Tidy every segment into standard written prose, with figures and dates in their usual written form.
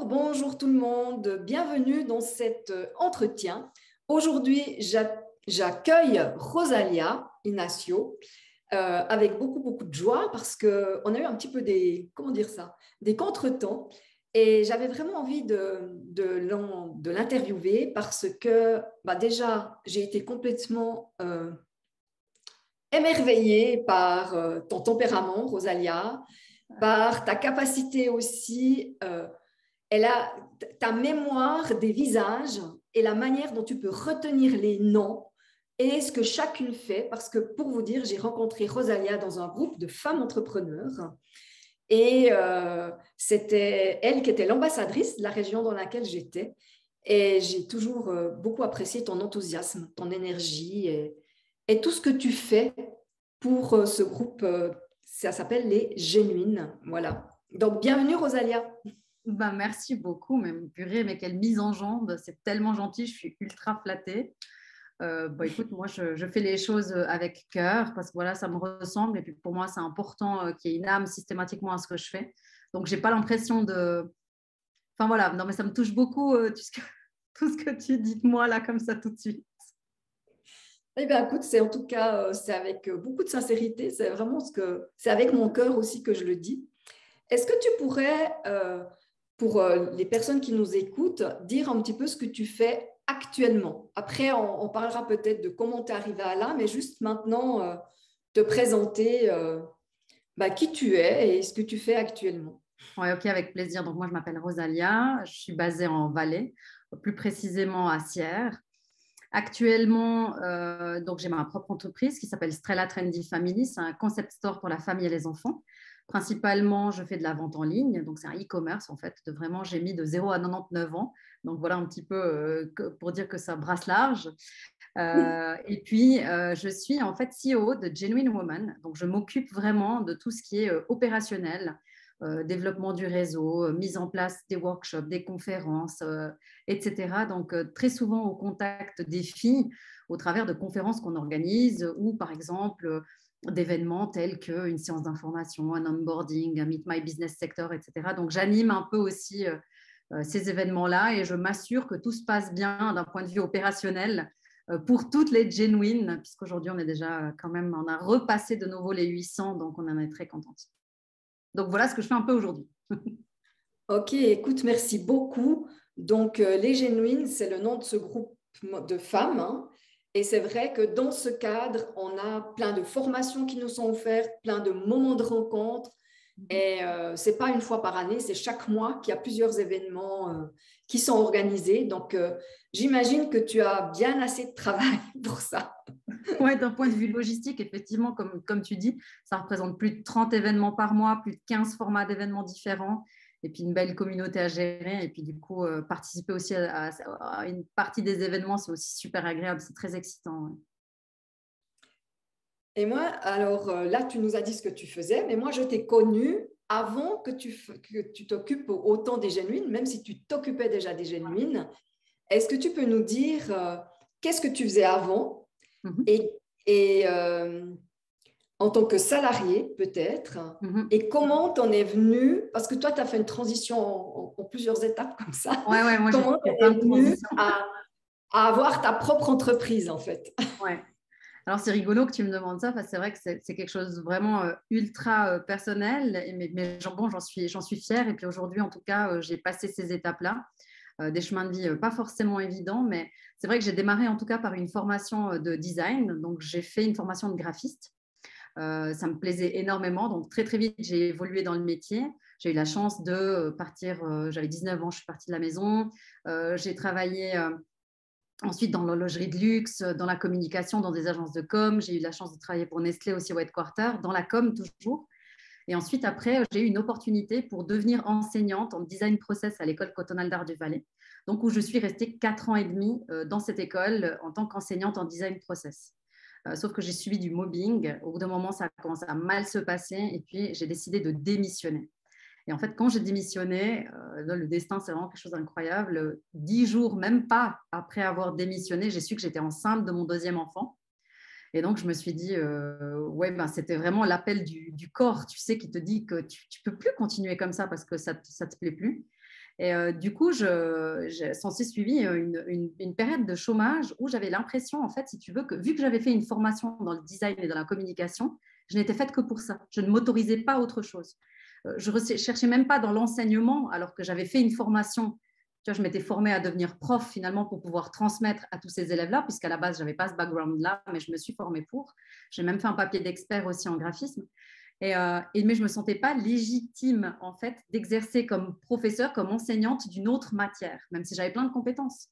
Bonjour tout le monde, bienvenue dans cet entretien. Aujourd'hui, j'accueille Rosalia Inacio avec beaucoup de joie parce qu'on a eu un petit peu des contretemps et j'avais vraiment envie de l'interviewer parce que déjà, j'ai été complètement émerveillée par ton tempérament, Rosalia, par ta capacité aussi ta mémoire des visages et la manière dont tu peux retenir les noms et ce que chacune fait. Parce que pour vous dire, j'ai rencontré Rosalia dans un groupe de femmes entrepreneurs et c'était elle qui était l'ambassadrice de la région dans laquelle j'étais. Et j'ai toujours beaucoup apprécié ton enthousiasme, ton énergie et tout ce que tu fais pour ce groupe. Ça s'appelle les Génuines. Voilà. Donc, bienvenue Rosalia. Merci beaucoup, même purée, mais quelle mise en jambe, c'est tellement gentil, je suis ultra flattée. Écoute, moi je fais les choses avec cœur parce que voilà, ça me ressemble et puis pour moi c'est important qu'il y ait une âme systématiquement à ce que je fais. Donc j'ai pas l'impression de. Enfin voilà, non mais ça me touche beaucoup tout ce que tu dis de moi là comme ça tout de suite. Eh bien, écoute, c'est en tout cas, c'est avec beaucoup de sincérité, c'est vraiment c'est avec mon cœur aussi que je le dis. Est-ce que tu pourrais, pour les personnes qui nous écoutent, dire un petit peu ce que tu fais actuellement? Après, on parlera peut-être de comment tu es arrivé à là, mais juste maintenant, te présenter qui tu es et ce que tu fais actuellement. Ouais, ok, avec plaisir. Donc moi je m'appelle Rosalia, je suis basée en Valais, plus précisément à Sierre. Actuellement, donc j'ai ma propre entreprise qui s'appelle Strella Trendy Family. C'est un concept store pour la famille et les enfants. Principalement, je fais de la vente en ligne. Donc, c'est un e-commerce, en fait. J'ai mis de 0 à 99 ans. Donc, voilà un petit peu pour dire que ça brasse large. Et puis, je suis en fait CEO de Genuine Woman. Donc, je m'occupe vraiment de tout ce qui est opérationnel, développement du réseau, mise en place des workshops, des conférences, etc. Donc, très souvent au contact des filles au travers de conférences qu'on organise ou, par exemple, d'événements tels qu'une séance d'information, un onboarding, un Meet My Business Sector, etc. Donc, j'anime un peu aussi ces événements-là et je m'assure que tout se passe bien d'un point de vue opérationnel pour toutes les genuines, puisqu'aujourd'hui, on est déjà quand même, on a repassé de nouveau les 800, donc on en est très contente. Donc, voilà ce que je fais un peu aujourd'hui. Ok, écoute, merci beaucoup. Donc, les Génuines, c'est le nom de ce groupe de femmes, hein. Et c'est vrai que dans ce cadre, on a plein de formations qui nous sont offertes, plein de moments de rencontre. Et ce n'est pas une fois par année, c'est chaque mois qu'il y a plusieurs événements qui sont organisés. Donc, j'imagine que tu as bien assez de travail pour ça. Ouais, d'un point de vue logistique, effectivement, comme tu dis, ça représente plus de 30 événements par mois, plus de 15 formats d'événements différents, et puis une belle communauté à gérer. Et puis, du coup, participer aussi à une partie des événements, c'est aussi super agréable, c'est très excitant. Ouais. Et moi, alors là, tu nous as dit ce que tu faisais, mais moi, je t'ai connue avant que tu t'occupes autant des Génuines, même si tu t'occupais déjà des Génuines. Est-ce que tu peux nous dire qu'est-ce que tu faisais avant Mm-hmm. et en tant que salarié peut-être, Mm-hmm. et comment tu en es venu, parce que toi, tu as fait une transition en plusieurs étapes comme ça, Ouais, moi, j'ai comment tu fait en plein es de venu transitions. à avoir ta propre entreprise en fait? Ouais. Alors, c'est rigolo que tu me demandes ça, parce que c'est vrai que c'est quelque chose de vraiment ultra personnel, mais bon, j'en suis fière. Et puis aujourd'hui, en tout cas, j'ai passé ces étapes-là, des chemins de vie pas forcément évidents, mais c'est vrai que j'ai démarré en tout cas par une formation de design. Donc, j'ai fait une formation de graphiste. Ça me plaisait énormément. Donc, très, très vite, j'ai évolué dans le métier. J'ai eu la chance de partir, j'avais 19 ans, je suis partie de la maison. J'ai travaillé ensuite, dans l'horlogerie de luxe, dans la communication, dans des agences de com, j'ai eu la chance de travailler pour Nestlé aussi au headquarter, dans la com toujours. Et ensuite, après, j'ai eu une opportunité pour devenir enseignante en design process à l'école cantonale d'art du Valais, donc où je suis restée 4 ans et demi dans cette école en tant qu'enseignante en design process. Sauf que j'ai subi du mobbing. Au bout d'un moment, ça a commencé à mal se passer et puis j'ai décidé de démissionner. Et en fait, quand j'ai démissionné, le destin, c'est vraiment quelque chose d'incroyable. 10 jours, même pas après avoir démissionné, j'ai su que j'étais enceinte de mon deuxième enfant. Et donc, je me suis dit, ouais, ben, c'était vraiment l'appel du corps, tu sais, qui te dit que tu ne peux plus continuer comme ça parce que ça ne te plaît plus. Et du coup, j'ai censé suivi une période de chômage où j'avais l'impression, en fait, si tu veux, que vu que j'avais fait une formation dans le design et dans la communication, je n'étais faite que pour ça. Je ne m'autorisais pas à autre chose. Je ne cherchais même pas dans l'enseignement, alors que j'avais fait une formation. Tu vois, je m'étais formée à devenir prof finalement pour pouvoir transmettre à tous ces élèves-là, puisqu'à la base, je n'avais pas ce background-là, mais je me suis formée pour. J'ai même fait un papier d'expert aussi en graphisme. Mais je ne me sentais pas légitime, en fait, d'exercer comme professeur, comme enseignante d'une autre matière, même si j'avais plein de compétences.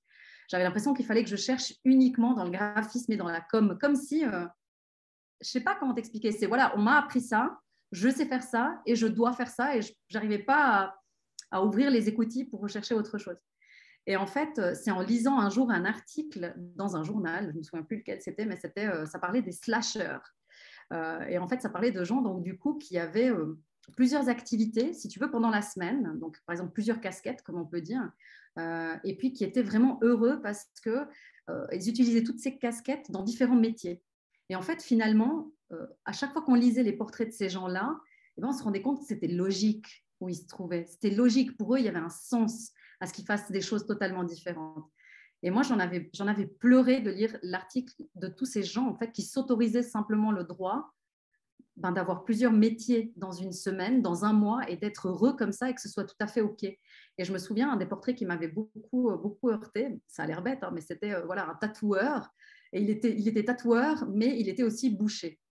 J'avais l'impression qu'il fallait que je cherche uniquement dans le graphisme et dans la com, comme si, je ne sais pas comment t'expliquer, c'est voilà, on m'a appris ça, je sais faire ça et je dois faire ça et je n'arrivais pas à ouvrir les écoutilles pour rechercher autre chose. Et en fait, c'est en lisant un jour un article dans un journal, je ne me souviens plus lequel c'était, mais ça parlait des slashers. Et en fait, ça parlait de gens donc, du coup, qui avaient plusieurs activités, si tu veux, pendant la semaine. Donc, par exemple, plusieurs casquettes, comme on peut dire. Et puis, qui étaient vraiment heureux parce qu'ils utilisaient toutes ces casquettes dans différents métiers. Et en fait, finalement, à chaque fois qu'on lisait les portraits de ces gens-là, eh ben, on se rendait compte que c'était logique où ils se trouvaient. C'était logique. Pour eux, il y avait un sens à ce qu'ils fassent des choses totalement différentes. Et moi, j'en avais pleuré de lire l'article de tous ces gens en fait, qui s'autorisaient simplement le droit d'avoir plusieurs métiers dans une semaine, dans un mois, et d'être heureux comme ça et que ce soit tout à fait OK. Et je me souviens, un des portraits qui m'avait beaucoup heurté, ça a l'air bête, hein, mais c'était voilà, un tatoueur. Et il était tatoueur, mais il était aussi boucher.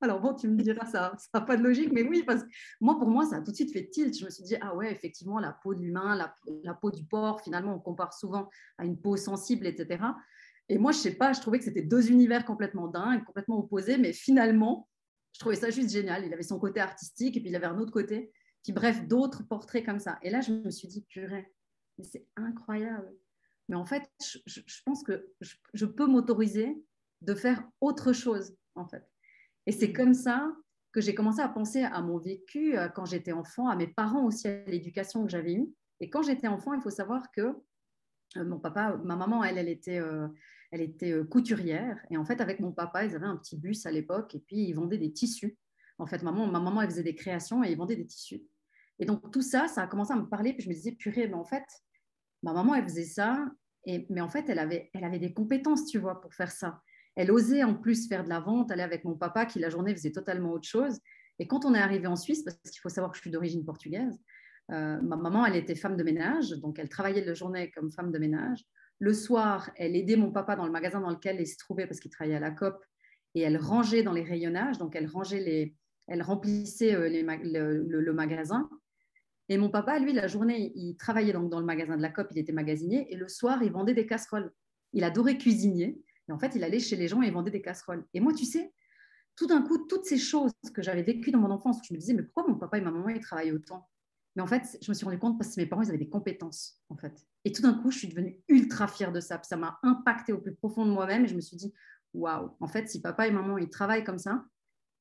Alors bon, tu me diras, ça n'a pas de logique, mais oui, parce que pour moi, ça a tout de suite fait tilt. Je me suis dit, ah ouais, effectivement, la peau de l'humain, la peau du porc, finalement, on compare souvent à une peau sensible, etc. Et moi, je sais pas, je trouvais que c'était deux univers complètement dingues, complètement opposés, mais finalement, je trouvais ça juste génial. Il avait son côté artistique et puis il avait un autre côté, puis bref, d'autres portraits comme ça. Et là, je me suis dit, purée, mais c'est incroyable. Mais en fait, je pense que je peux m'autoriser de faire autre chose, en fait. Et c'est comme ça que j'ai commencé à penser à mon vécu quand j'étais enfant, à mes parents aussi, à l'éducation que j'avais eue. Et quand j'étais enfant, il faut savoir que mon papa, ma maman, elle était couturière. Et en fait, avec mon papa, ils avaient un petit bus à l'époque et puis ils vendaient des tissus. En fait, ma maman, elle faisait des créations et ils vendaient des tissus. Et donc, tout ça, ça a commencé à me parler. Puis je me disais, purée, mais en fait, ma maman, elle faisait ça. Mais en fait, elle avait des compétences, tu vois, pour faire ça. Elle osait en plus faire de la vente, aller avec mon papa qui, la journée, faisait totalement autre chose. Et quand on est arrivé en Suisse, parce qu'il faut savoir que je suis d'origine portugaise, ma maman, elle était femme de ménage, donc elle travaillait la journée comme femme de ménage. Le soir, elle aidait mon papa dans le magasin dans lequel il se trouvait parce qu'il travaillait à la COP et elle rangeait dans les rayonnages, donc elle remplissait le magasin. Et mon papa, lui, la journée, il travaillait donc dans le magasin de la COP, il était magasinier, et le soir, il vendait des casseroles. Il adorait cuisiner, et en fait, il allait chez les gens et il vendait des casseroles. Et moi, tu sais, tout d'un coup, toutes ces choses que j'avais vécues dans mon enfance, je me disais, mais pourquoi mon papa et ma maman, ils travaillent autant? Mais en fait, je me suis rendu compte parce que mes parents, ils avaient des compétences, en fait. Et tout d'un coup, je suis devenue ultra fière de ça. Puis ça m'a impacté au plus profond de moi-même et je me suis dit, waouh, en fait, si papa et maman, ils travaillent comme ça,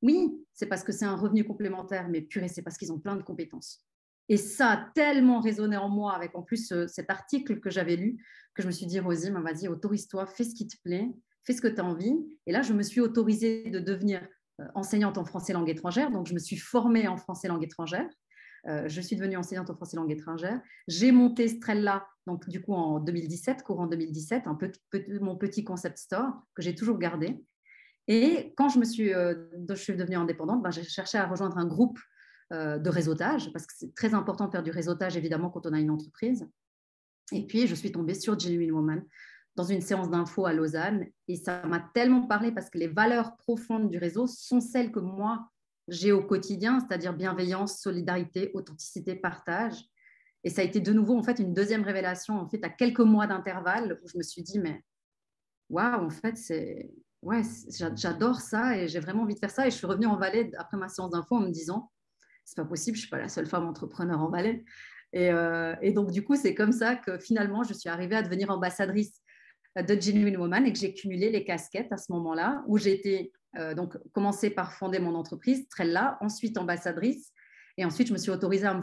oui, c'est parce que c'est un revenu complémentaire, mais purée, c'est parce qu'ils ont plein de compétences. Et ça a tellement résonné en moi avec en plus cet article que j'avais lu que je me suis dit, Rosie, vas-y, autorise-toi, fais ce qui te plaît, fais ce que tu as envie. Et là, je me suis autorisée de devenir enseignante en français langue étrangère. Donc, je me suis formée en français langue étrangère. Je suis devenue enseignante en français langue étrangère. J'ai monté Strella, donc du coup en 2017, courant 2017, mon petit concept store que j'ai toujours gardé. Et quand je suis devenue indépendante, j'ai cherché à rejoindre un groupe de réseautage, parce que c'est très important de faire du réseautage, évidemment, quand on a une entreprise. Et puis, je suis tombée sur Genuine Woman dans une séance d'info à Lausanne. Et ça m'a tellement parlé parce que les valeurs profondes du réseau sont celles que moi, j'ai au quotidien, c'est-à-dire bienveillance, solidarité, authenticité, partage. Et ça a été de nouveau, en fait, une deuxième révélation, en fait, à quelques mois d'intervalle, où je me suis dit, mais waouh, en fait, j'adore ça et j'ai vraiment envie de faire ça. Et je suis revenue en Valais après ma séance d'info en me disant, c'est pas possible, je suis pas la seule femme entrepreneur en Valais. Et donc, du coup, c'est comme ça que finalement, je suis arrivée à devenir ambassadrice de Genuine Woman et que j'ai cumulé les casquettes à ce moment-là, où j'ai été donc commencé par fonder mon entreprise, Trella, ensuite ambassadrice, et ensuite je me suis autorisée à me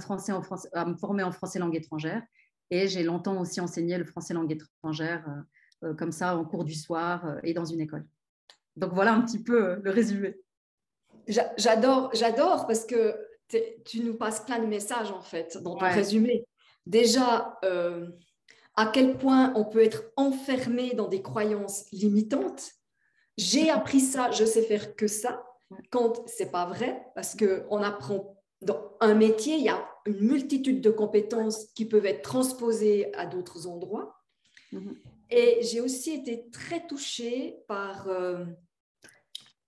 former en français langue étrangère, et j'ai longtemps aussi enseigné le français langue étrangère comme ça en cours du soir et dans une école. Donc, voilà un petit peu le résumé. J'adore parce que tu nous passes plein de messages, en fait, dans ton Ouais. résumé. Déjà, à quel point on peut être enfermé dans des croyances limitantes. J'ai appris ça, je sais faire que ça, quand c'est pas vrai, parce qu'on apprend dans un métier, il y a une multitude de compétences qui peuvent être transposées à d'autres endroits. Et j'ai aussi été très touchée par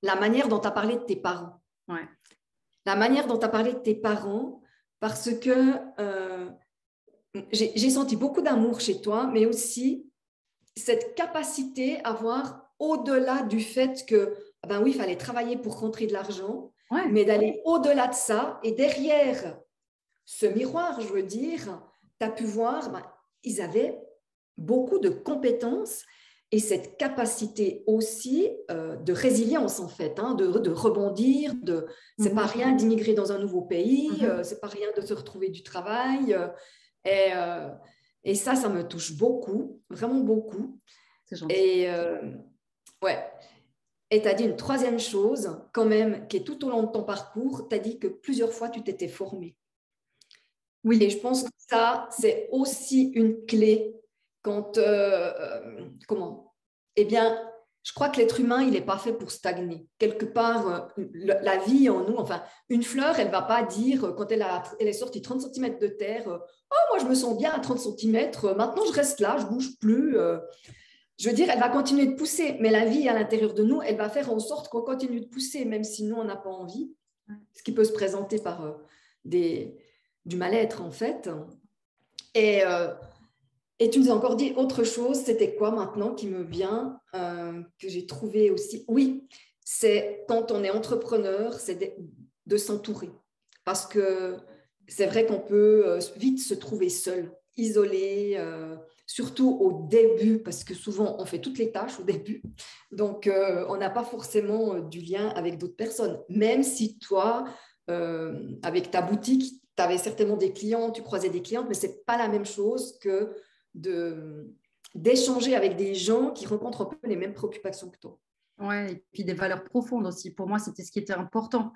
la manière dont tu as parlé de tes parents. Ouais. La manière dont tu as parlé de tes parents, parce que j'ai senti beaucoup d'amour chez toi, mais aussi cette capacité à voir au-delà du fait que, ben oui, il fallait travailler pour rentrer de l'argent, mais d'aller au-delà de ça. Et derrière ce miroir, je veux dire, tu as pu voir, ils avaient beaucoup de compétences et cette capacité aussi de résilience, en fait, de rebondir. C'est pas rien d'immigrer dans un nouveau pays, c'est pas rien de se retrouver du travail. Et ça me touche beaucoup, vraiment beaucoup. C'est gentil. Et ouais. Et tu as dit une troisième chose, quand même, qui est tout au long de ton parcours, tu as dit que plusieurs fois, tu t'étais formée. Oui. Et je pense que ça, c'est aussi une clé quand... comment? Eh bien, je crois que l'être humain, il n'est pas fait pour stagner. Quelque part, la vie en nous, enfin, une fleur, elle ne va pas dire, quand elle est sortie 30 cm de terre, oh, moi, je me sens bien à 30 cm, maintenant, je reste là, je ne bouge plus. Je veux dire, elle va continuer de pousser, mais la vie à l'intérieur de nous, elle va faire en sorte qu'on continue de pousser, même si nous, on n'a pas envie, ce qui peut se présenter par du mal-être, en fait. Et tu nous as encore dit autre chose, c'était quoi maintenant qui me vient, que j'ai trouvé aussi. Oui, c'est quand on est entrepreneur, c'est de s'entourer. Parce que c'est vrai qu'on peut vite se trouver seul, isolé, surtout au début, parce que souvent on fait toutes les tâches au début. Donc on n'a pas forcément du lien avec d'autres personnes. Même si toi, avec ta boutique, tu avais certainement des clients, tu croisais des clientes, mais ce n'est pas la même chose que d'échanger avec des gens qui rencontrent un peu les mêmes préoccupations que toi. Ouais, et puis des valeurs profondes aussi. Pour moi, c'était ce qui était important.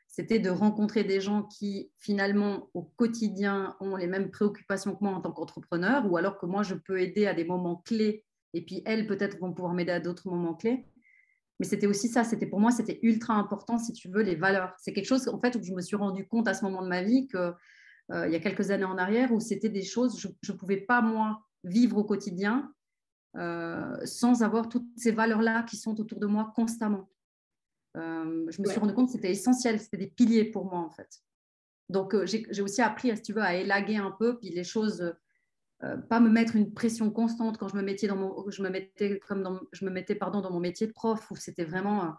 C'était de rencontrer des gens qui, finalement, au quotidien, ont les mêmes préoccupations que moi en tant qu'entrepreneur, ou alors que moi, je peux aider à des moments clés, et puis elles, peut-être, vont pouvoir m'aider à d'autres moments clés. Mais c'était aussi ça, pour moi, c'était ultra important, si tu veux, les valeurs. C'est quelque chose, en fait, où je me suis rendu compte à ce moment de ma vie que il y a quelques années en arrière, où c'était des choses, je ne pouvais pas, moi, vivre au quotidien sans avoir toutes ces valeurs-là qui sont autour de moi constamment. Je me suis rendu compte que c'était essentiel, c'était des piliers pour moi, en fait. Donc, j'ai aussi appris, si tu veux, à élaguer un peu, puis les choses, pas me mettre une pression constante quand je me mettais, dans mon métier de prof, où c'était vraiment...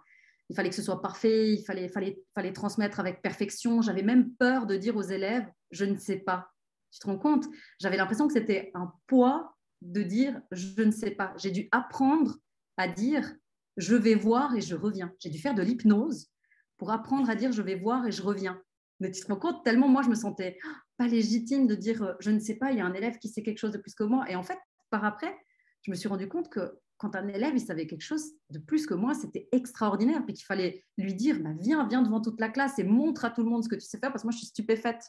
il fallait que ce soit parfait, il fallait transmettre avec perfection. J'avais même peur de dire aux élèves, je ne sais pas. Tu te rends compte? J'avais l'impression que c'était un poids de dire, je ne sais pas. J'ai dû apprendre à dire, je vais voir et je reviens. J'ai dû faire de l'hypnose pour apprendre à dire, je vais voir et je reviens. Mais tu te rends compte, tellement moi, je me sentais pas légitime de dire, je ne sais pas, il y a un élève qui sait quelque chose de plus que moi. Et en fait, par après, je me suis rendu compte que quand un élève, il savait quelque chose de plus que moi, c'était extraordinaire. Puis qu'il fallait lui dire, viens devant toute la classe et montre à tout le monde ce que tu sais faire, parce que moi, je suis stupéfaite.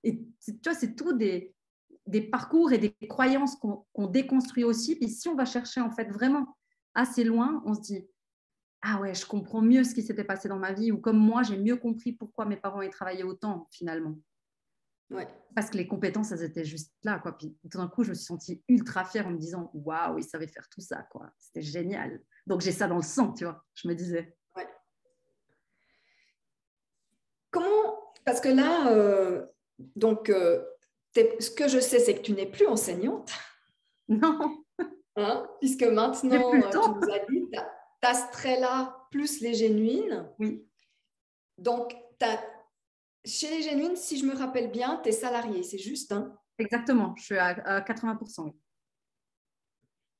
Et tu vois, c'est tout des parcours et des croyances qu'on déconstruit aussi. Puis si on va chercher, en fait, vraiment assez loin, on se dit, ah ouais, je comprends mieux ce qui s'était passé dans ma vie, ou comme moi, j'ai mieux compris pourquoi mes parents aient travaillé autant, finalement. Ouais. Parce que les compétences, elles étaient juste là, quoi. Puis tout d'un coup, je me suis sentie ultra fière en me disant, waouh, il savait faire tout ça, quoi. C'était génial. Donc j'ai ça dans le sang, tu vois, je me disais. Ouais. Comment, parce que là, ce que je sais, c'est que tu n'es plus enseignante. Non, Puisque j'ai maintenant, plus le tu temps. nous as dit, tu as Strella plus les Génuines. Oui, Donc, chez les Génuines, si je me rappelle bien, tu es salarié, c'est juste, hein? exactement. Je suis à 80%. Oui.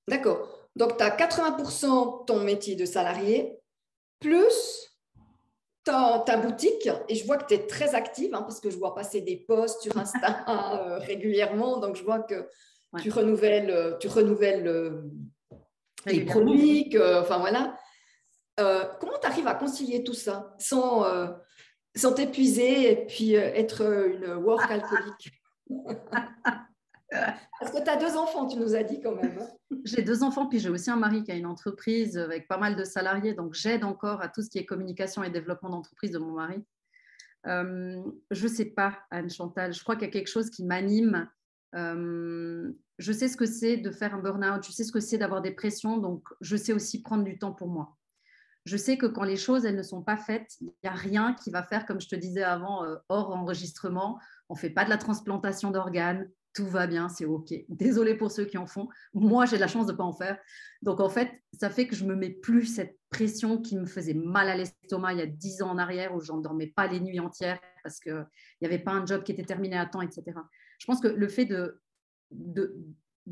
D'accord. Donc, tu as 80% ton métier de salarié, plus ta boutique. Et je vois que tu es très active, parce que je vois passer des posts sur Insta régulièrement. Donc, je vois que tu renouvelles les produits. Enfin, voilà. comment tu arrives à concilier tout ça sans t'épuiser et puis être une work alcoolique? Parce que tu as 2 enfants, tu nous as dit quand même. J'ai 2 enfants, puis j'ai aussi un mari qui a une entreprise avec pas mal de salariés, donc j'aide encore à tout ce qui est communication et développement d'entreprise de mon mari. Je ne sais pas, Anne-Chantal, je crois qu'il y a quelque chose qui m'anime. Je sais ce que c'est de faire un burn-out, je sais ce que c'est d'avoir des pressions, donc je sais aussi prendre du temps pour moi. Je sais que quand les choses, elles ne sont pas faites, il n'y a rien qui va faire, comme je te disais avant, hors enregistrement. On ne fait pas de la transplantation d'organes, tout va bien, c'est OK. Désolée pour ceux qui en font. Moi, j'ai de la chance de ne pas en faire. Donc, en fait, ça fait que je ne me mets plus cette pression qui me faisait mal à l'estomac il y a 10 ans en arrière, où je n'endormais pas les nuits entières parce qu'il n'y avait pas un job qui était terminé à temps, etc. Je pense que le fait de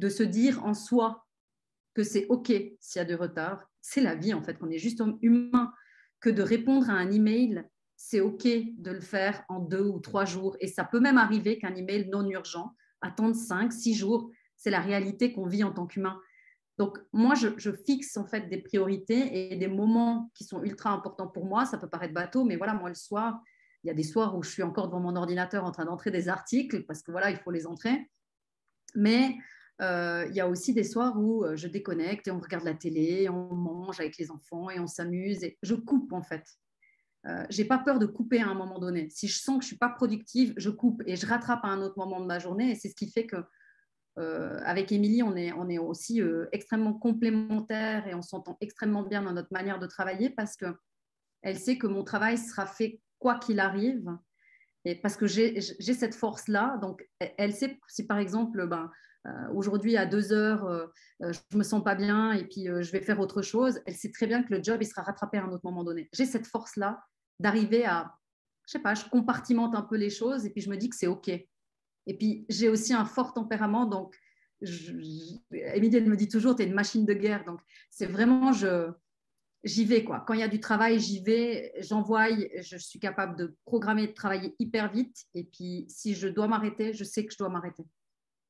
se dire en soi que c'est OK s'il y a du retard, c'est la vie en fait, qu'on est juste humain, que de répondre à un email, c'est OK de le faire en 2 ou 3 jours. Et ça peut même arriver qu'un email non urgent attende 5, 6 jours. C'est la réalité qu'on vit en tant qu'humain. Donc, moi, je fixe en fait des priorités et des moments qui sont ultra importants pour moi. Ça peut paraître bateau, mais voilà, moi, le soir, il y a des soirs où je suis encore devant mon ordinateur en train d'entrer des articles parce que voilà, il faut les entrer. Mais il y a aussi des soirs où je déconnecte et on regarde la télé, on mange avec les enfants et on s'amuse. Et je coupe en fait. J'ai pas peur de couper à un moment donné. Si je sens que je suis pas productive, je coupe et je rattrape à un autre moment de ma journée. Et c'est ce qui fait que avec Émilie, on est aussi extrêmement complémentaires et on s'entend extrêmement bien dans notre manière de travailler parce que elle sait que mon travail sera fait quoi qu'il arrive. Et parce que j'ai cette force-là, donc elle sait si par exemple, aujourd'hui à 2 heures, je ne me sens pas bien et puis je vais faire autre chose, elle sait très bien que le job, il sera rattrapé à un autre moment donné. J'ai cette force-là d'arriver à, je sais pas, je compartimente un peu les choses et puis je me dis que c'est OK. Et puis j'ai aussi un fort tempérament, donc Émilie, elle me dit toujours, tu es une machine de guerre. Donc c'est vraiment, j'y vais quoi. Quand il y a du travail, j'y vais, j'envoie, je suis capable de programmer, de travailler hyper vite. Et puis, si je dois m'arrêter, je sais que je dois m'arrêter.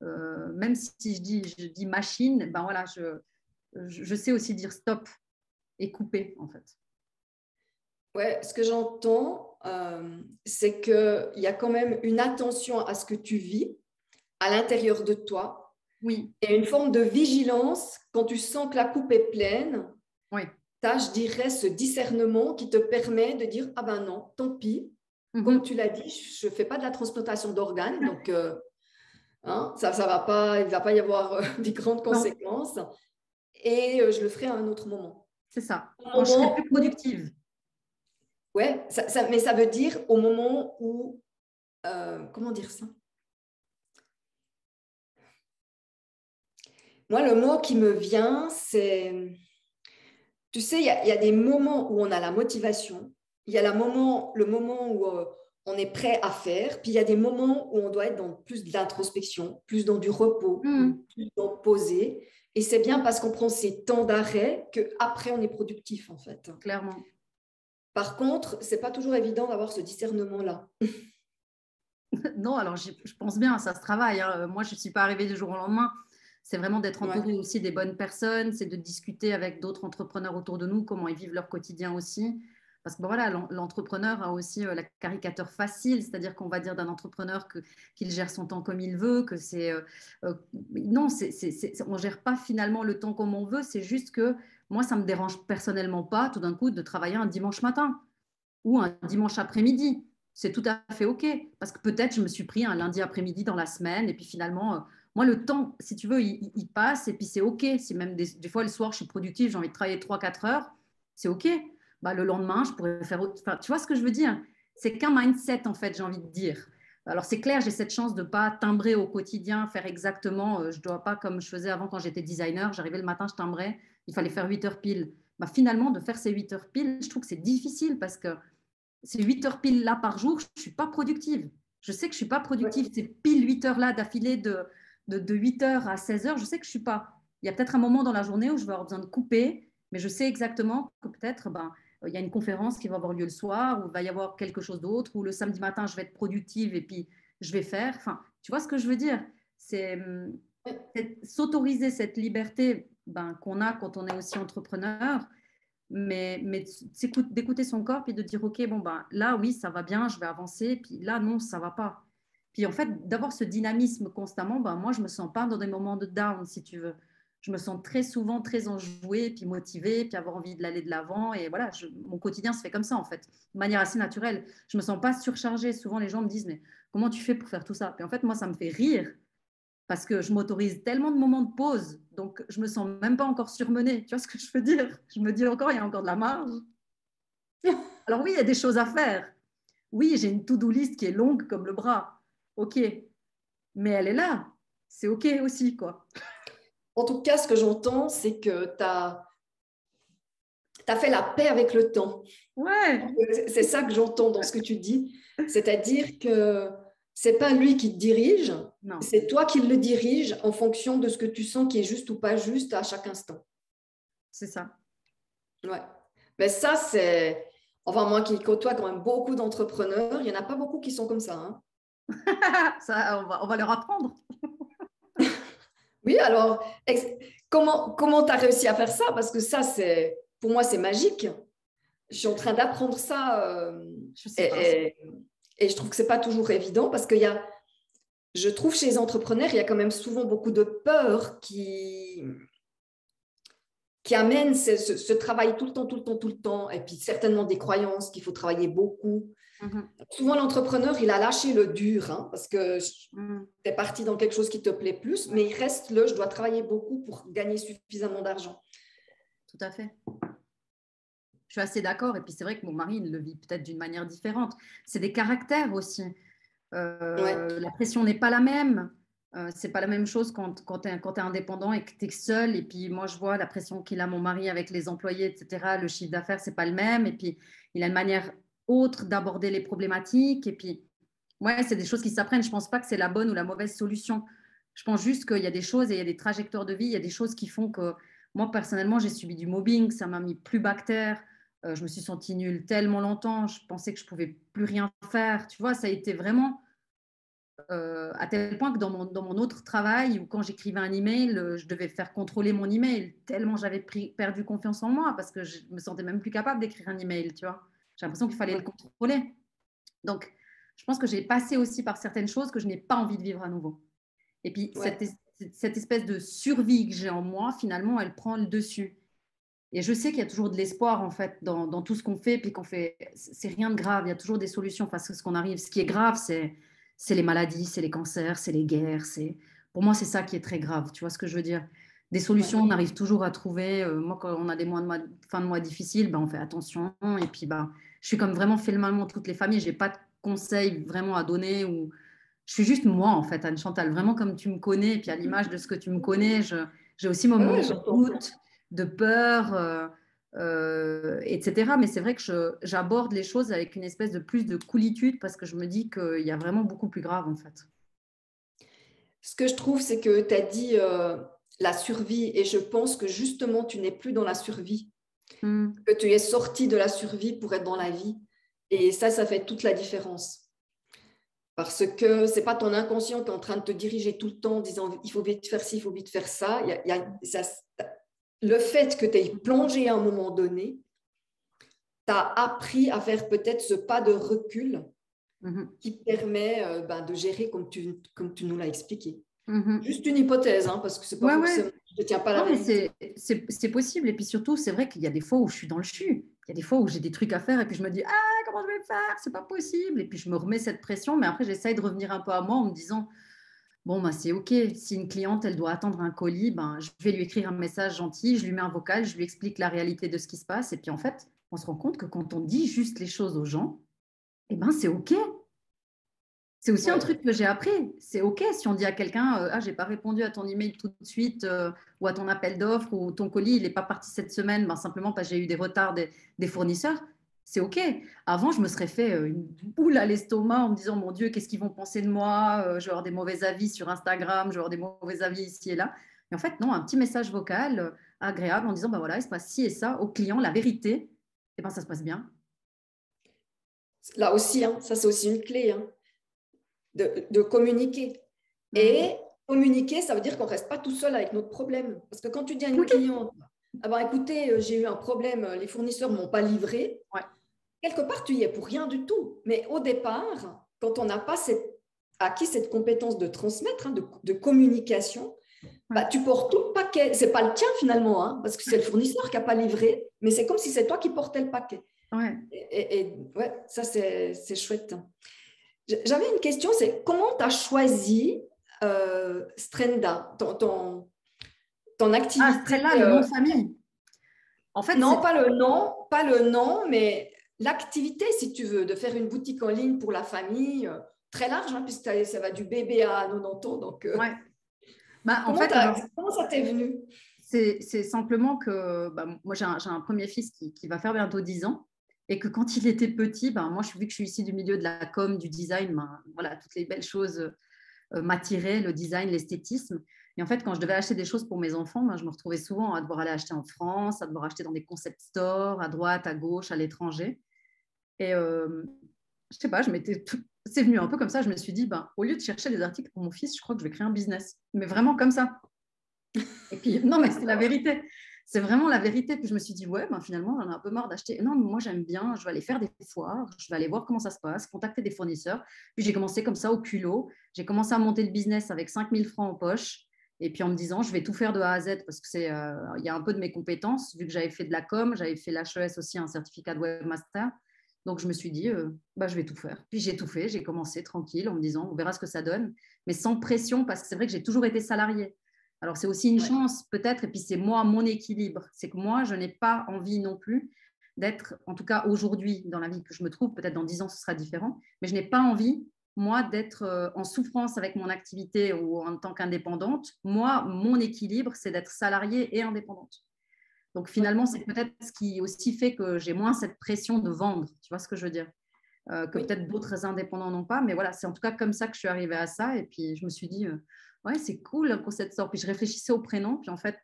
Même si je dis machine, ben voilà, je sais aussi dire stop et couper en fait. Ouais, ce que j'entends, c'est qu'il y a quand même une attention à ce que tu vis à l'intérieur de toi Oui. et une forme de vigilance quand tu sens que la coupe est pleine. Oui. Tu as, je dirais, ce discernement qui te permet de dire ah ben non, tant pis. Comme Mm-hmm. tu l'as dit, je ne fais pas de la transplantation d'organes, donc ça va pas, il ne va pas y avoir des grandes Non, conséquences et je le ferai à un autre moment. c'est ça. Au Quand je serai plus moment où, productive. ouais, mais ça veut dire au moment où, comment dire ça? Moi, le mot qui me vient, c'est, tu sais, il y a des moments où on a la motivation, il y a le moment où on est prêt à faire, puis il y a des moments où on doit être dans plus de l'introspection, plus dans du repos, Mm. plus dans poser. Et c'est bien parce qu'on prend ces temps d'arrêt qu'après, on est productif, en fait. Clairement. Par contre, c'est pas toujours évident d'avoir ce discernement-là. Non, alors je pense bien, ça se travaille. Hein. Moi, je ne suis pas arrivée du jour au lendemain. C'est vraiment d'être Ouais. entouré aussi des bonnes personnes, c'est de discuter avec d'autres entrepreneurs autour de nous, comment ils vivent leur quotidien aussi. Parce que voilà, l'entrepreneur a aussi la caricature facile, c'est-à-dire qu'on va dire d'un entrepreneur qu'il gère son temps comme il veut, que c'est... non, on ne gère pas finalement le temps comme on veut, c'est juste que moi, ça ne me dérange personnellement pas tout d'un coup de travailler un dimanche matin ou un dimanche après-midi. C'est tout à fait OK. Parce que peut-être je me suis pris un lundi après-midi dans la semaine et puis finalement, moi, le temps, si tu veux, il passe et puis c'est OK. Si même des fois, le soir, je suis productive, j'ai envie de travailler 3-4 heures, c'est OK. Bah, le lendemain, je pourrais faire autre... Enfin, tu vois ce que je veux dire? C'est qu'un mindset, en fait, j'ai envie de dire. Alors, c'est clair, j'ai cette chance de ne pas timbrer au quotidien, faire exactement, je ne dois pas comme je faisais avant quand j'étais designer, j'arrivais le matin, je timbrais, il fallait faire 8 heures pile. Bah, finalement, de faire ces 8 heures pile, je trouve que c'est difficile parce que ces 8 heures pile là par jour, je ne suis pas productive. Je sais que je ne suis pas Ouais. productive. Ces pile 8 heures là d'affilée de 8 heures à 16 heures, je sais que je ne suis pas. Il y a peut-être un moment dans la journée où je vais avoir besoin de couper, mais je sais exactement que peut-être il y a une conférence qui va avoir lieu le soir, ou il va y avoir quelque chose d'autre, ou le samedi matin, je vais être productive et puis je vais faire. Enfin, tu vois ce que je veux dire? C'est s'autoriser cette liberté qu'on a quand on est aussi entrepreneur, mais d'écouter son corps, puis de dire, OK, bon, ben, là, oui, ça va bien, je vais avancer, puis là, non, ça va pas. Puis en fait, d'avoir ce dynamisme constamment, ben, moi, je me sens pas dans des moments de down, si tu veux. Je me sens très souvent très enjouée, puis motivée, puis avoir envie d'aller de l'avant. Et voilà, mon quotidien se fait comme ça, en fait, de manière assez naturelle. Je me sens pas surchargée. Souvent, les gens me disent, mais comment tu fais pour faire tout ça? Puis en fait, moi, ça me fait rire parce que je m'autorise tellement de moments de pause, donc je me sens même pas encore surmenée. Tu vois ce que je veux dire? Je me dis encore, il y a encore de la marge. Alors oui, il y a des choses à faire. Oui, j'ai une to-do list qui est longue comme le bras. OK, mais elle est là. C'est OK aussi, quoi. En tout cas, ce que j'entends, c'est que tu as fait la paix avec le temps. Ouais. C'est ça que j'entends dans ce que tu dis. C'est-à-dire que c'est pas lui qui te dirige, Non, c'est toi qui le dirige en fonction de ce que tu sens qui est juste ou pas juste à chaque instant. c'est ça. Ouais. Mais ça, c'est... Enfin, moi qui côtoie quand même beaucoup d'entrepreneurs, il n'y en a pas beaucoup qui sont comme ça. Hein. Ça, on va leur apprendre. Oui, alors, comment tu as réussi à faire ça? Parce que ça, pour moi, c'est magique. Je suis en train d'apprendre ça Je sais pas. et je trouve que ce n'est pas toujours évident parce qu'il y a, je trouve chez les entrepreneurs, il y a quand même souvent beaucoup de peur qui amène ce travail tout le temps, tout le temps, tout le temps, et puis certainement des croyances qu'il faut travailler beaucoup. Mhm. Souvent, l'entrepreneur, il a lâché le dur, hein, parce que Mhm. tu es parti dans quelque chose qui te plaît plus, mais il reste je dois travailler beaucoup pour gagner suffisamment d'argent. Tout à fait. Je suis assez d'accord. Et puis c'est vrai que mon mari, il le vit peut-être d'une manière différente. C'est des caractères aussi. Ouais. La pression n'est pas la même. C'est pas la même chose quand tu es indépendant et que tu es seul. Et puis moi, je vois la pression qu'il a, mon mari, avec les employés, etc. Le chiffre d'affaires, c'est pas le même. Et puis il a une manière autre d'aborder les problématiques. Et puis, ouais, c'est des choses qui s'apprennent. Je pense pas que c'est la bonne ou la mauvaise solution. Je pense juste qu'il y a des choses et il y a des trajectoires de vie, il y a des choses qui font que moi, personnellement, j'ai subi du mobbing, ça m'a mis plus bactère. Je me suis sentie nulle tellement longtemps, je pensais que je pouvais plus rien faire. Tu vois, ça a été vraiment à tel point que dans mon autre travail, ou quand j'écrivais un email, je devais faire contrôler mon email, tellement j'avais perdu confiance en moi, parce que je me sentais même plus capable d'écrire un email, tu vois. J'ai l'impression qu'il fallait le Ouais. contrôler. Donc, je pense que j'ai passé aussi par certaines choses que je n'ai pas envie de vivre à nouveau. Et puis, Ouais. cette espèce de survie que j'ai en moi, finalement, elle prend le dessus. Et je sais qu'il y a toujours de l'espoir, en fait, dans tout ce qu'on fait, puis qu'on fait, c'est rien de grave, il y a toujours des solutions face à ce qu'on arrive. Ce qui est grave, c'est les maladies, c'est les cancers, c'est les guerres. Pour moi, c'est ça qui est très grave, tu vois ce que je veux dire? Des Ouais. solutions, on arrive toujours à trouver. Moi, quand on a des fins de mois difficiles, ben, on fait attention. Et puis, ben, je suis comme vraiment fait le mal toutes les familles. Je n'ai pas de conseils vraiment à donner. Ou... Je suis juste moi, en fait, Anne-Chantal, vraiment comme tu me connais. Et puis, à l'image de ce que tu me connais, j'ai aussi mon Ouais, ouais, moment de j'entends. doute, de peur, etc. Mais c'est vrai que j'aborde les choses avec une espèce de plus de coolitude parce que je me dis qu'il y a vraiment beaucoup plus grave, en fait. Ce que je trouve, c'est que tu as dit la survie, et je pense que justement, tu n'es plus dans la survie, Mm. que tu es sorti de la survie pour être dans la vie. Et ça fait toute la différence. Parce que ce n'est pas ton inconscient qui est en train de te diriger tout le temps en disant il faut vite faire ci, il faut vite faire ça. Le fait que tu aies plongé à un moment donné t'a appris à faire peut-être ce pas de recul Mhm. qui permet de gérer comme tu nous l'as expliqué. Mhm. Juste une hypothèse, hein, parce que c'est pas Ouais, forcément, ouais. je ne tiens pas la Non, mais vérité. c'est possible. Et puis surtout, c'est vrai qu'il y a des fois où je suis dans le jus. Il y a des fois où j'ai des trucs à faire et puis je me dis, ah, comment je vais faire? C'est pas possible. Et puis je me remets cette pression, mais après, j'essaye de revenir un peu à moi en me disant, bon, bah, c'est OK. Si une cliente, elle doit attendre un colis, ben, je vais lui écrire un message gentil, je lui mets un vocal, je lui explique la réalité de ce qui se passe. Et puis en fait, on se rend compte que quand on dit juste les choses aux gens, eh ben, c'est OK. C'est aussi un Ouais. truc que j'ai appris. C'est OK si on dit à quelqu'un ah, j'ai pas répondu à ton email tout de suite ou à ton appel d'offres ou ton colis, il n'est pas parti cette semaine, ben, simplement parce que j'ai eu des retards des fournisseurs. C'est OK. Avant, je me serais fait une boule à l'estomac en me disant mon Dieu, qu'est-ce qu'ils vont penser de moi? Je vais avoir des mauvais avis sur Instagram, je vais avoir des mauvais avis ici et là. Et en fait, non, un petit message vocal agréable en disant ben voilà, il se passe ci et ça au client, la vérité, et ben ça se passe bien. Là aussi, hein, ça c'est aussi une clé hein, de communiquer. Mm. Et communiquer, ça veut dire qu'on ne reste pas tout seul avec notre problème. Parce que quand tu dis à une Oui, cliente, Ah ben, écoutez, j'ai eu un problème, les fournisseurs ne m'ont pas livré. Ouais. Quelque part, tu y es pour rien du tout. Mais au départ, quand on n'a pas acquis cette compétence de transmettre, hein, de communication, bah, tu portes tout le paquet. Ce n'est pas le tien finalement, hein, parce que c'est le fournisseur qui n'a pas livré, mais c'est comme si c'est toi qui portais le paquet. Ouais. Et ouais, ça, c'est chouette. J'avais une question, c'est comment tu as choisi Strenda, ton activité? Strella, le nom de famille. En fait, Non, pas le nom, mais l'activité, si tu veux, de faire une boutique en ligne pour la famille, très large, hein, puisque ça va du bébé à 90 ans. Donc, ouais. Bah, en comment, fait, alors, comment ça t'est venu? c'est simplement que moi, j'ai un premier fils qui va faire bientôt 10 ans. Et que quand il était petit, moi, vu que je suis ici du milieu de la com, du design, voilà, toutes les belles choses m'attiraient, le design, l'esthétisme. Et en fait, quand je devais acheter des choses pour mes enfants, je me retrouvais souvent à devoir aller acheter en France, à devoir acheter dans des concept stores, à droite, à gauche, à l'étranger. Et je sais pas, c'est venu un peu comme ça. Je me suis dit, au lieu de chercher des articles pour mon fils, je crois que je vais créer un business. Mais vraiment comme ça. Et puis, non, mais c'est la vérité. C'est vraiment la vérité. Puis je me suis dit, ouais, finalement, j'en ai un peu marre d'acheter. Non, mais moi, j'aime bien. Je vais aller faire des foires. Je vais aller voir comment ça se passe, contacter des fournisseurs. Puis j'ai commencé comme ça au culot. J'ai commencé à monter le business avec 5 000 francs en poche. Et puis en me disant, je vais tout faire de A à Z parce que il y a un peu de mes compétences. Vu que j'avais fait de la com, j'avais fait l'HES aussi, un certificat de webmaster. Donc, je me suis dit, je vais tout faire. Puis j'ai tout fait. J'ai commencé tranquille en me disant, on verra ce que ça donne. Mais sans pression parce que c'est vrai que j'ai toujours été salariée. Alors, c'est aussi une chance peut-être, et puis c'est moi, mon équilibre. C'est que moi, je n'ai pas envie non plus d'être, en tout cas aujourd'hui, dans la vie que je me trouve, peut-être dans 10 ans, ce sera différent, mais je n'ai pas envie, moi, d'être en souffrance avec mon activité ou en tant qu'indépendante. Moi, mon équilibre, c'est d'être salariée et indépendante. Donc, finalement, c'est peut-être ce qui aussi fait que j'ai moins cette pression de vendre. Tu vois ce que je veux dire? Que peut-être d'autres indépendants n'ont pas. Mais voilà, c'est en tout cas comme ça que je suis arrivée à ça. Et puis, je me suis dit, ouais, c'est cool un concept store. Puis, je réfléchissais au prénom. Puis, en fait,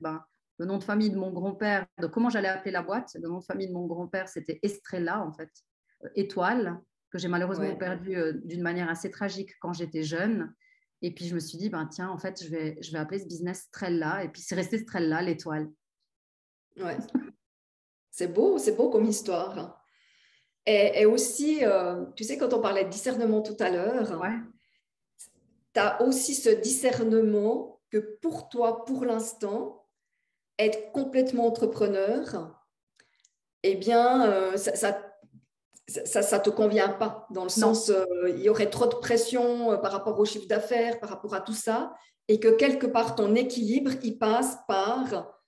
le nom de famille de mon grand-père, de comment j'allais appeler la boîte, le nom de famille de mon grand-père, c'était Estrella, en fait, étoile, que j'ai malheureusement perdu d'une manière assez tragique quand j'étais jeune. Et puis, je me suis dit, tiens, en fait, je vais appeler ce business Strella. Et puis, c'est resté Strella, l'étoile. Ouais. C'est beau comme histoire. Et aussi, tu sais, quand on parlait de discernement tout à l'heure, tu as aussi ce discernement que pour toi, pour l'instant, être complètement entrepreneur, eh bien, ça te convient pas, dans le sens, il y aurait trop de pression par rapport au chiffre d'affaires, par rapport à tout ça, et que quelque part, ton équilibre, il passe par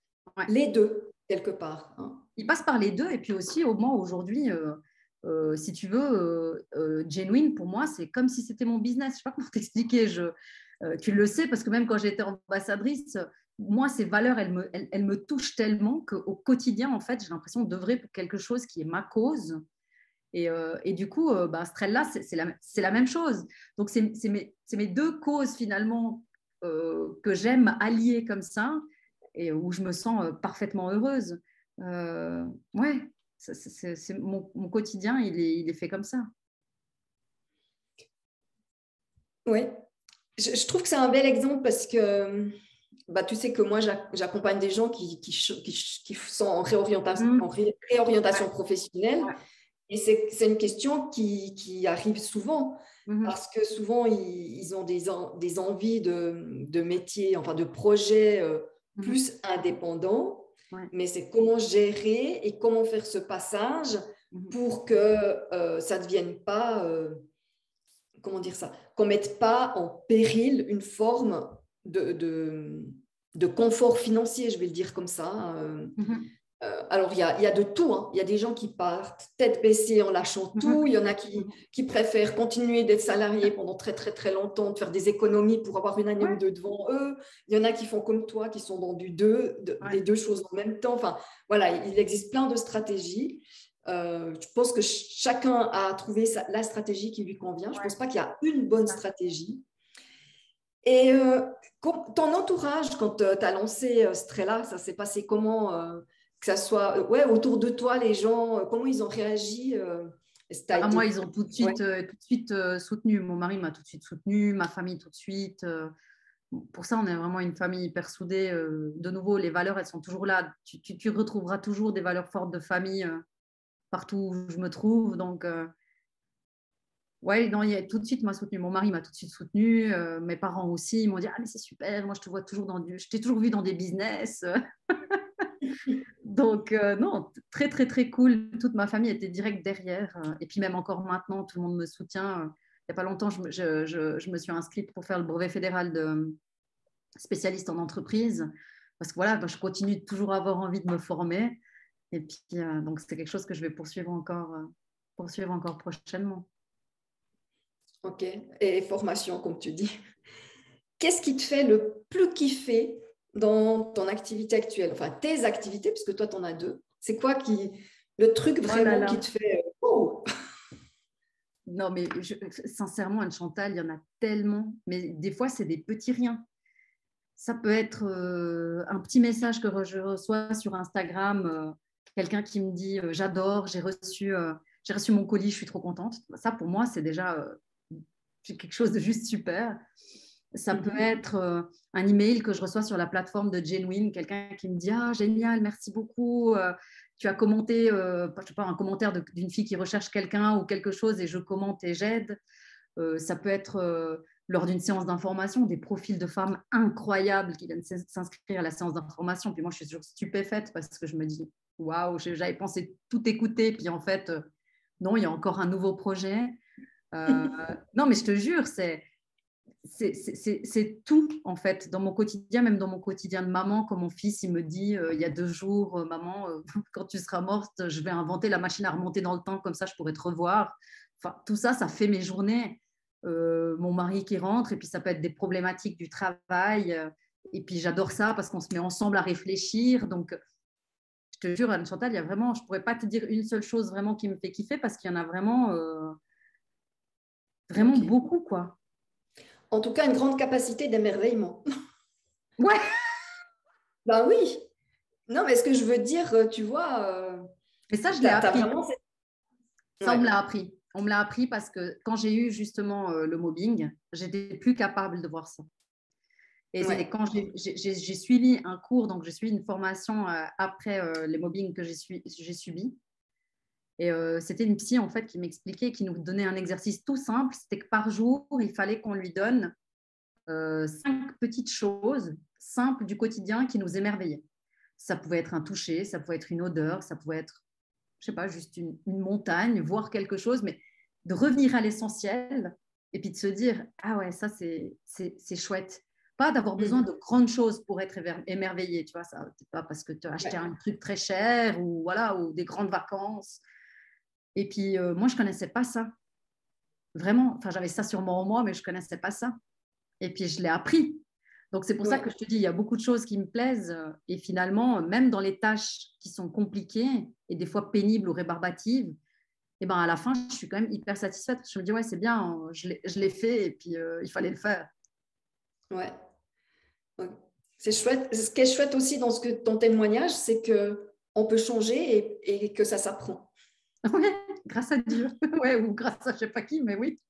les deux, quelque part. Hein. Il passe par les deux, et puis aussi, au moins aujourd'hui, si tu veux, Genuine, pour moi, c'est comme si c'était mon business. Je ne sais pas comment t'expliquer. Tu le sais, parce que même quand j'étais ambassadrice, moi, ces valeurs, elles me touchent tellement qu'au quotidien, en fait, j'ai l'impression d'œuvrer pour quelque chose qui est ma cause. Et du coup, Strella, c'est la même chose. Donc, c'est mes deux causes, finalement, que j'aime allier comme ça, et où je me sens parfaitement heureuse. Ouais, mon quotidien, il est fait comme ça. Oui, je trouve que c'est un bel exemple parce que tu sais que moi, j'accompagne des gens qui sont en réorientation professionnelle. Et c'est une question qui arrive souvent parce que souvent, ils ont des envies de métiers, enfin de projets plus indépendants. Mais c'est comment gérer et comment faire ce passage pour que ça ne devienne pas, comment dire ça, qu'on ne mette pas en péril une forme de confort financier, je vais le dire comme ça. Alors, il y a de tout. Hein. Il y a des gens qui partent tête baissée en lâchant tout. Il y en a qui préfèrent continuer d'être salariés pendant très, très, très longtemps, de faire des économies pour avoir une année ou deux devant eux. Il y en a qui font comme toi, qui sont dans des deux choses en même temps. Enfin, voilà, il existe plein de stratégies. Je pense que chacun a trouvé la stratégie qui lui convient. Je ne pense pas qu'il y a une bonne stratégie. Et ton entourage, quand tu as lancé Strella, ça s'est passé comment que ça soit autour de toi, les gens, comment ils ont réagi Moi, ils ont tout de suite soutenu. Mon mari m'a tout de suite soutenu, ma famille tout de suite. Pour ça, on est vraiment une famille hyper soudée. De nouveau, les valeurs, elles sont toujours là. Tu retrouveras toujours des valeurs fortes de famille partout où je me trouve. Donc, ouais, non, tout de suite m'a soutenu. Mon mari m'a tout de suite soutenu. Mes parents aussi, ils m'ont dit, ah, mais c'est super. Moi, je te vois toujours je t'ai toujours vu dans des business. Donc, non, très, très, très cool. Toute ma famille était direct derrière. Et puis, même encore maintenant, tout le monde me soutient. Il n'y a pas longtemps, je me suis inscrite pour faire le brevet fédéral de spécialiste en entreprise. Parce que voilà, je continue de toujours avoir envie de me former. Et puis, donc, c'est quelque chose que je vais poursuivre encore prochainement. Ok. Et formation, comme tu dis. Qu'est-ce qui te fait le plus kiffer dans ton activité actuelle? Enfin, tes activités, puisque toi, tu en as deux. C'est quoi le truc Oh là vraiment qui là. te fait oh! Non, mais sincèrement, Anne-Chantal, il y en a tellement. Mais des fois, c'est des petits riens. Ça peut être un petit message que je reçois sur Instagram, quelqu'un qui me dit j'adore, j'ai reçu mon colis, je suis trop contente. Ça, pour moi, c'est déjà quelque chose de juste super. Ça peut être un email que je reçois sur la plateforme de Genuine, quelqu'un qui me dit ah, génial, merci beaucoup. Tu as commenté je sais pas, un commentaire d'une fille qui recherche quelqu'un ou quelque chose et je commente et j'aide. Ça peut être lors d'une séance d'information, des profils de femmes incroyables qui viennent s'inscrire à la séance d'information. Puis moi, je suis toujours stupéfaite parce que je me dis, waouh, j'avais pensé tout écouter. Puis en fait, non, il y a encore un nouveau projet. Non, mais je te jure, c'est tout, en fait, dans mon quotidien, même dans mon quotidien de maman, quand mon fils, il me dit, il y a 2 jours, maman, quand tu seras morte, je vais inventer la machine à remonter dans le temps, comme ça, je pourrais te revoir. Enfin, tout ça, ça fait mes journées. Mon mari qui rentre, et puis ça peut être des problématiques du travail. Et puis j'adore ça parce qu'on se met ensemble à réfléchir. Donc, je te jure, Anne-Chantal, il y a vraiment, je ne pourrais pas te dire une seule chose vraiment qui me fait kiffer parce qu'il y en a vraiment, vraiment Ok. beaucoup, quoi. En tout cas, une grande capacité d'émerveillement. Ouais, Ben oui. Non, mais ce que je veux dire, tu vois, mais ça, je tu l'ai as appris. vraiment Ça, on Ouais. me l'a appris. On me l'a appris parce que quand j'ai eu justement le mobbing, j'étais plus capable de voir ça. Et c'est Ouais. quand j'ai suivi un cours, donc j'ai suivi une formation après les mobbings que j'ai subis. Et c'était une psy en fait qui m'expliquait, qui nous donnait un exercice tout simple. C'était que par jour, il fallait qu'on lui donne 5 petites choses simples du quotidien qui nous émerveillaient. Ça pouvait être un toucher, ça pouvait être une odeur, ça pouvait être, je sais pas, juste une montagne, voir quelque chose, mais de revenir à l'essentiel et puis de se dire, ah ouais, ça c'est chouette. Pas d'avoir besoin Mhm. de grandes choses pour être émerveillé, tu vois, ça, c'est pas parce que tu as acheté Ouais. un truc très cher ou voilà, ou des grandes vacances. Et puis, moi, je connaissais pas ça. Vraiment, enfin, j'avais ça sûrement en moi, mais je connaissais pas ça. Et puis, je l'ai appris. Donc, c'est pour ça Ouais. que je te dis, il y a beaucoup de choses qui me plaisent. Et finalement, même dans les tâches qui sont compliquées et des fois pénibles ou rébarbatives, et ben à la fin, je suis quand même hyper satisfaite. Je me dis, ouais, c'est bien, je l'ai fait et puis il fallait le faire. Ouais. Ouais. C'est chouette. Ce qui est chouette aussi dans ton témoignage, c'est que on peut changer et que ça s'apprend. Ouais, grâce à Dieu. Ouais, ou grâce à je sais pas qui, mais oui.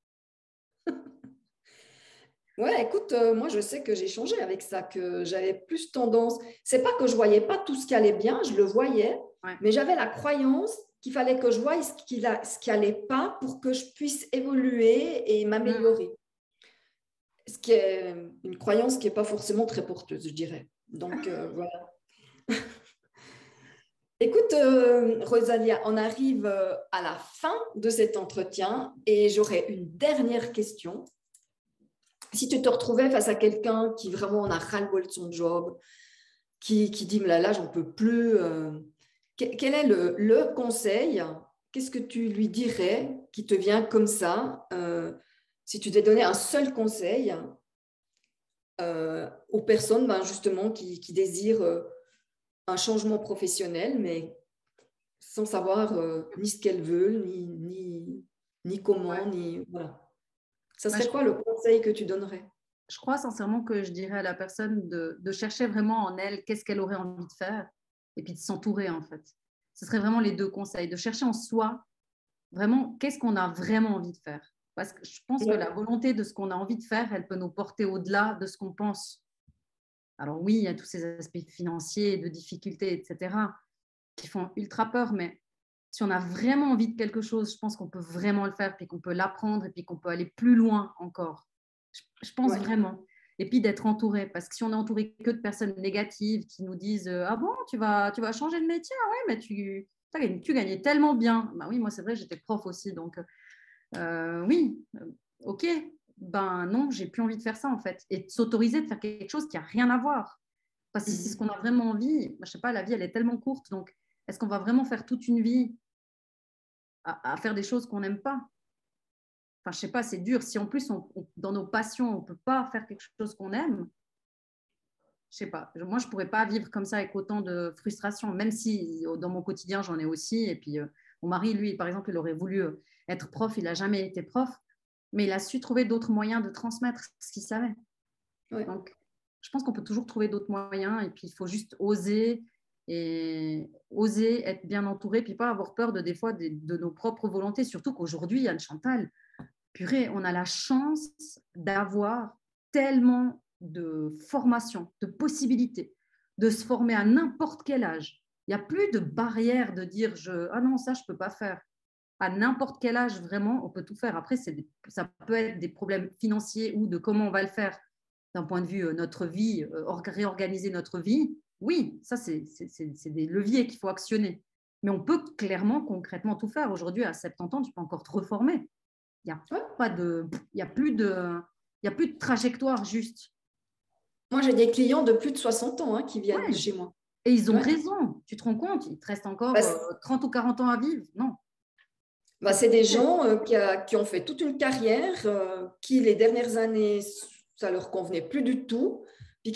Ouais, écoute, moi je sais que j'ai changé avec ça, que j'avais plus tendance. C'est pas que je voyais pas tout ce qui allait bien, je le voyais, Ouais. mais j'avais la croyance qu'il fallait que je voie ce qui allait pas pour que je puisse évoluer et Mm. m'améliorer. Ce qui est une croyance qui n'est pas forcément très porteuse, je dirais. Donc voilà. Écoute, Rosalia, on arrive à la fin de cet entretien et j'aurais une dernière question. Si tu te retrouvais face à quelqu'un qui vraiment en a ras-le-bol de son job, qui dit, mais là, j'en peux plus, quel est le conseil? Qu'est-ce que tu lui dirais qui te vient comme ça si tu devais donner un seul conseil aux personnes ben, justement qui désirent un changement professionnel, mais sans savoir ni ce qu'elles veulent, ni comment, Ouais. ni voilà. Ça Bah, serait quoi le conseil que tu donnerais? je crois sincèrement que je dirais à la personne de chercher vraiment en elle qu'est-ce qu'elle aurait envie de faire et puis de s'entourer en fait. Ce serait vraiment les deux conseils, de chercher en soi vraiment qu'est-ce qu'on a vraiment envie de faire. Parce que je pense que la volonté de ce qu'on a envie de faire, elle peut nous porter au-delà de ce qu'on pense. Alors oui, il y a tous ces aspects financiers, de difficultés, etc., qui font ultra peur, mais si on a vraiment envie de quelque chose, je pense qu'on peut vraiment le faire, puis qu'on peut l'apprendre, et puis qu'on peut aller plus loin encore. Je pense vraiment. Et puis d'être entouré, parce que si on est entouré que de personnes négatives qui nous disent ah bon, tu vas changer de métier, ah ouais, mais tu gagnais tellement bien. Ben oui, moi c'est vrai, j'étais prof aussi, donc oui, ok, ben non, j'ai plus envie de faire ça en fait. Et de s'autoriser de faire quelque chose qui n'a rien à voir. Parce que si c'est ce qu'on a vraiment envie, ben, je sais pas, la vie elle est tellement courte, donc est-ce qu'on va vraiment faire toute une vie à faire des choses qu'on n'aime pas? Enfin, je sais pas, c'est dur. Si en plus, dans nos passions, on ne peut pas faire quelque chose qu'on aime, je sais pas. Moi, je pourrais pas vivre comme ça avec autant de frustration, même si dans mon quotidien, j'en ai aussi. Et puis, mon mari, lui, par exemple, il aurait voulu être prof. Il n'a jamais été prof, mais il a su trouver d'autres moyens de transmettre ce qu'il savait. Donc, je pense qu'on peut toujours trouver d'autres moyens. Et puis, il faut juste oser et oser être bien entouré, puis pas avoir peur des fois de nos propres volontés. Surtout qu'aujourd'hui, Anne-Chantal, purée, on a la chance d'avoir tellement de formations, de possibilités, de se former à n'importe quel âge. Il n'y a plus de barrière de dire ah non, ça, je ne peux pas faire. À n'importe quel âge, vraiment, on peut tout faire. Après, ça peut être des problèmes financiers ou de comment on va le faire d'un point de vue notre vie, réorganiser notre vie. Oui, ça, c'est des leviers qu'il faut actionner. Mais on peut clairement, concrètement tout faire. Aujourd'hui, à 70 ans, tu peux encore te reformer. Il n'y a plus de trajectoire juste. Moi, j'ai des clients de plus de 60 ans qui viennent chez moi. Et ils ont raison. Tu te rends compte, il te reste encore 30 ou 40 ans à vivre. Non. C'est des gens qui ont fait toute une carrière, qui les dernières années, ça ne leur convenait plus du tout, puis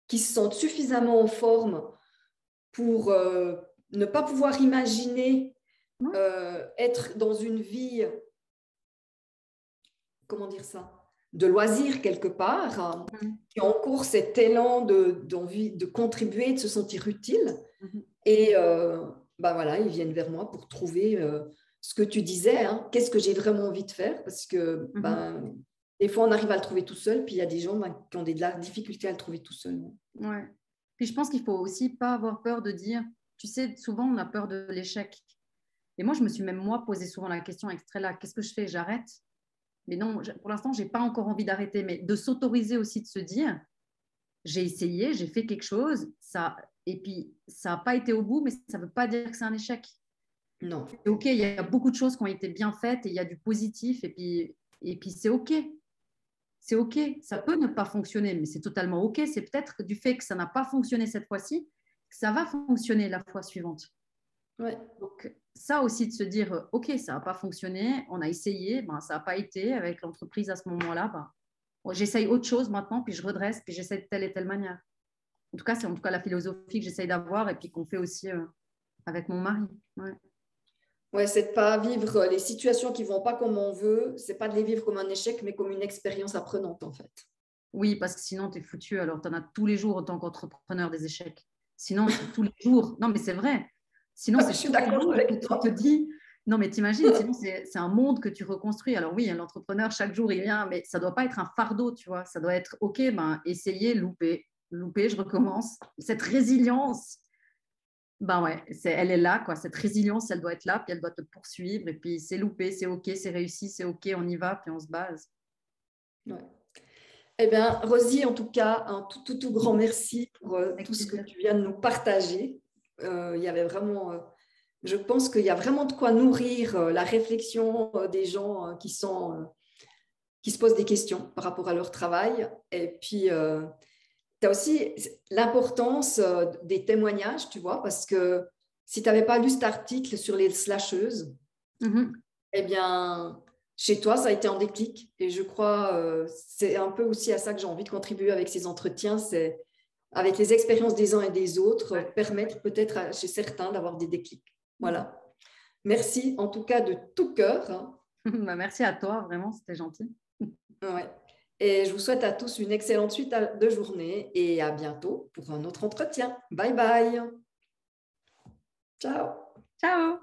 qui se sentent suffisamment en forme pour ne pas pouvoir imaginer être dans une vie, comment dire ça, de loisir quelque part, qui ont encore cet élan d'envie de contribuer, de se sentir utile. Et voilà, ils viennent vers moi pour trouver ce que tu disais, qu'est-ce que j'ai vraiment envie de faire, parce que des fois, on arrive à le trouver tout seul, puis il y a des gens qui ont de la difficulté à le trouver tout seul. Ouais. Puis je pense qu'il ne faut aussi pas avoir peur de dire, tu sais, souvent on a peur de l'échec. Et moi, je me suis même posé souvent la question avec Strella, qu'est-ce que je fais? J'arrête? Mais non, pour l'instant, je n'ai pas encore envie d'arrêter, mais de s'autoriser aussi de se dire, j'ai essayé, j'ai fait quelque chose, et puis ça n'a pas été au bout, mais ça ne veut pas dire que c'est un échec. Non. C'est OK, il y a beaucoup de choses qui ont été bien faites et il y a du positif, et puis c'est OK. C'est OK, ça peut ne pas fonctionner, mais c'est totalement OK. C'est peut-être du fait que ça n'a pas fonctionné cette fois-ci, que ça va fonctionner la fois suivante. Ouais. Donc, ça aussi de se dire, OK, ça n'a pas fonctionné, on a essayé, ça n'a pas été avec l'entreprise à ce moment-là, j'essaye autre chose maintenant, puis je redresse, puis j'essaie de telle et telle manière. En tout cas, c'est la philosophie que j'essaye d'avoir et puis qu'on fait aussi avec mon mari. Ouais, c'est de pas vivre les situations qui vont pas comme on veut, c'est pas de les vivre comme un échec, mais comme une expérience apprenante en fait. Oui, parce que sinon, tu es foutu. Alors, tu en as tous les jours en tant qu'entrepreneur des échecs. Sinon, c'est tous les jours. Non, mais c'est vrai. Sinon, c'est tous les jours que tu te dis. Non, mais t'imagines, sinon, c'est un monde que tu reconstruis. Alors, oui, l'entrepreneur, chaque jour, il vient, mais ça ne doit pas être un fardeau, tu vois. Ça doit être, OK, essayer, louper, je recommence. Cette résilience, elle est là, quoi. Cette résilience, elle doit être là, puis elle doit te poursuivre. Et puis, c'est loupé, c'est OK, c'est réussi, c'est OK, on y va, puis on se base. Ouais. Eh bien, Rosie, en tout cas, un tout grand merci pour tout ce que tu viens de nous partager. Il y avait vraiment, je pense qu'il y a vraiment de quoi nourrir la réflexion des gens qui se posent des questions par rapport à leur travail. Et puis, tu as aussi l'importance des témoignages, tu vois, parce que si tu n'avais pas lu cet article sur les slasheuses, eh bien, chez toi, ça a été un déclic. Et je crois c'est un peu aussi à ça que j'ai envie de contribuer avec ces entretiens, c'est avec les expériences des uns et des autres, permettre peut-être chez certains d'avoir des déclics. Voilà. Merci en tout cas de tout cœur. Merci à toi, vraiment, c'était gentil. Ouais. Et je vous souhaite à tous une excellente suite de journée et à bientôt pour un autre entretien. Bye bye. Ciao. Ciao.